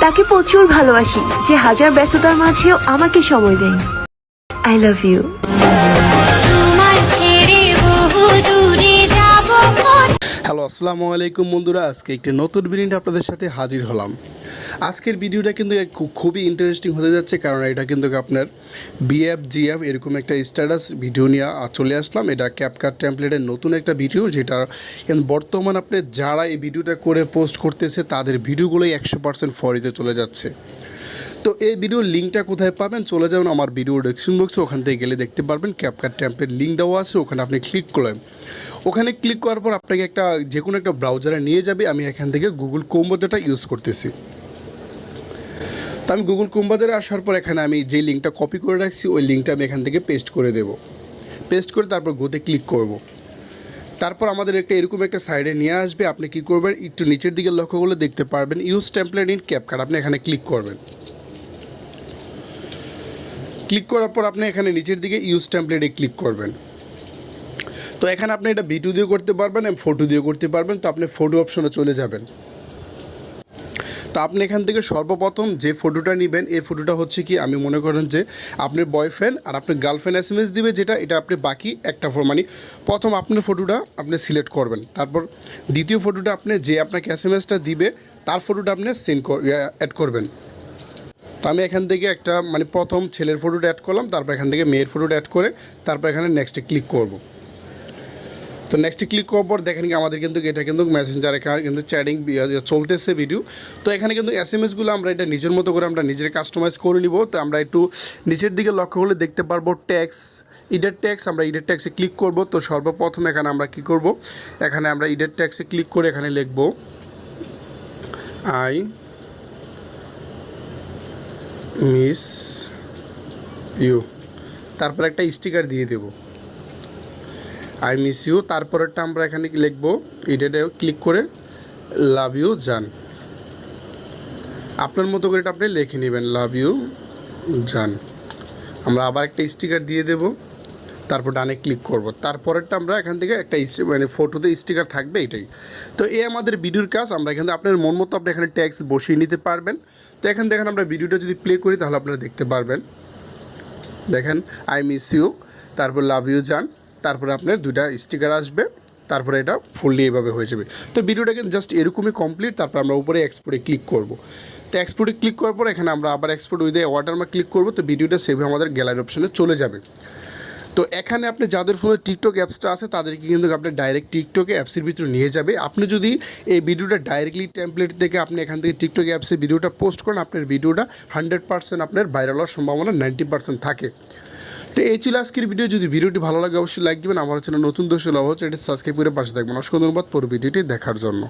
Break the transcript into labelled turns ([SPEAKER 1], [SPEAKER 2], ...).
[SPEAKER 1] তাকে প্রচুর ভালোবাসি, যে হাজার ব্যস্ততার মাঝেও আমাকে সময় দেয়। I love you.
[SPEAKER 2] হ্যালো, আসসালামু আলাইকুম বন্ধুরা। আজকে একটি নতুন ভিডিও আপনাদের সাথে হাজির হলাম। আজকের ভিডিওটা কিন্তু খুবই ইন্টারেস্টিং হতে যাচ্ছে, কারণ এটা কিন্তু আপনার বিএফ জিএফ এরকম একটা স্ট্যাটাস ভিডিও নিয়ে চলে আসলাম। এটা ক্যাপকাট টেমপ্লেটের নতুন একটা ভিডিও, যেটা বর্তমান আপনি যারা এই ভিডিওটা করে পোস্ট করতেছে তাদের ভিডিওগুলোই 100% ফরিতে চলে যাচ্ছে। তো এই ভিডিওর লিঙ্কটা কোথায় পাবেন? চলে যাবেন আমার ভিডিও ডেসক্রিপশন বক্সে, ওখান থেকে গেলে দেখতে পারবেন ক্যাপকাট টেমপ্লেট লিঙ্ক দেওয়া আছে, ওখানে আপনি ক্লিক করলেন। ওখানে ক্লিক করার পর আপনাকে যে কোনো একটা ব্রাউজারে নিয়ে যাবে। আমি এখান থেকে গুগল ক্রোম ইউজ করতেছি। তো আমি গুগল ক্রোম আসার পর এখানে আমি যে লিঙ্কটা কপি করে রাখছি ওই লিঙ্কটা আমি এখান থেকে পেস্ট করে দেব। পেস্ট করে তারপর গোতে ক্লিক করব। তারপর আমাদের এরকম একটা সাইডে নিয়ে আসবে। আপনি কি করবেন, একটু নিচের দিকে লক্ষ্য করলে দেখতে পারবেন ইউজ টেমপ্লেট ইন ক্যাপকাট। আপনি এখানে ক্লিক করবেন। ক্লিক করার পর আপনি এখানে নিচের দিকে ইউজ টেমপ্লেটে ক্লিক করবেন। তো এখানে আপনি এটা ভিডিও দিয়ে করতে পারবেন এবং ফটো দিয়ে করতে পারবেন। তো আপনি ফটো অপশনে চলে যাবেন। তো আপনি এখান থেকে সর্বপ্রথম যে ফটোটা নেবেন, এই ফটোটা হচ্ছে কি, আমি মনে করেন যে আপনার বয়ফ্রেন্ড আর আপনার গার্লফ্রেন্ড SMS দিবে, এটা আপনি বাকি একটা মানে প্রথম আপনার ফটোটা আপনি সিলেক্ট করবেন। তারপর দ্বিতীয় ফটোটা আপনি যে আপনাকে SMSটা দিবে তার ফটোটা আপনি অ্যাড করবেন। তো আমি এখান থেকে একটা মানে প্রথম ছেলের ফটোটা অ্যাড করলাম, তারপর এখান থেকে মেয়ের ফটোটা অ্যাড করে তারপর এখানে নেক্সটে ক্লিক করব। তো নেক্সটে ক্লিক করার পর দেখেন কি আমাদের কিন্তু এটা কিন্তু মেসেঞ্জারে কিন্তু চ্যাটিং চলতেছে ভিডিও। তো এখানে কিন্তু SMSগুলো আমরা এটা নিজের মতো করে আমরা নিজের কাস্টমাইজ করে নিব। তো আমরা একটু নিচের দিকে লক্ষ্য করলে দেখতে পারবো ট্যাক্স, ইডের ট্যাক্স। আমরা ইডের ট্যাক্সে ক্লিক করব। তো সর্বপ্রথম এখানে আমরা কি করব, এখানে আমরা ইডের ট্যাক্সে ক্লিক করে এখানে লিখব আই মিস ইউ, তারপর একটা স্টিকার দিয়ে দেব আই মিস ইউ। তারপরেরটা আমরা এখানে লিখব, এটাতে ক্লিক করে লাভ ইউ জান। আপনার মতো করে এটা আপনি লিখে নেবেন, লাভ ইউ জান। আমরা আবার একটা স্টিকার দিয়ে দেব, তারপর ডানে ক্লিক করব। তারপরেরটা আমরা এখান থেকে একটা মানে ফটোতে স্টিকার থাকবে, এটাই। তো এই আমাদের ভিডিওর কাজ। আমরা এখানে আপনার মন মতো আপনি এখানে ট্যাক্স বসিয়ে নিতে পারবেন। তো এখানে দেখেন আমরা ভিডিওটা যদি প্লে করি তাহলে আপনারা দেখতে পারবেন। দেখেন আই মিস ইউ, তারপর লাভ ইউ জান, তারপরে আপনার দুইটা স্টিকার আসবে, তারপরে এটা ফুললি এইভাবে হয়ে যাবে। তো ভিডিওটা কিন্তু জাস্ট এরকমই কমপ্লিট। তারপর আমরা উপরে এক্সপোর্টে ক্লিক করব। তো এক্সপোর্টে ক্লিক করার পর এখানে আমরা আবার এক্সপোর্ট উইথ ওয়াটারমার্ক ক্লিক করব। তো ভিডিওটা সেভ হয়ে আমাদের গ্যালারি অপশনে চলে যাবে। তো এখানে আপনি যাদের ফোনে টিকটক অ্যাপসটা আছে তাদেরকে কিন্তু আপনি ডাইরেক্ট টিকটকে অ্যাপসের ভিতরে নিয়ে যাবে। আপনি যদি এই ভিডিওটা ডাইরেক্টলি টেমপ্লেট থেকে আপনি এখান থেকে টিকটক অ্যাপসে ভিডিওটা পোস্ট করেন, আপনার ভিডিওটা 100% আপনার ভাইরাল হওয়ার সম্ভাবনা 90% থাকে। তো এই ছিল আজকের ভিডিও। যদি ভিডিওটি ভালো লাগে অবশ্যই লাইক দেবেন। আমার চ্যানেল নতুন দর্শক হচ্ছে এটা সাবস্ক্রাইব করে পাশে থাকবেন। অসংখ্য ধন্যবাদ পুরো ভিডিওটি দেখার জন্য।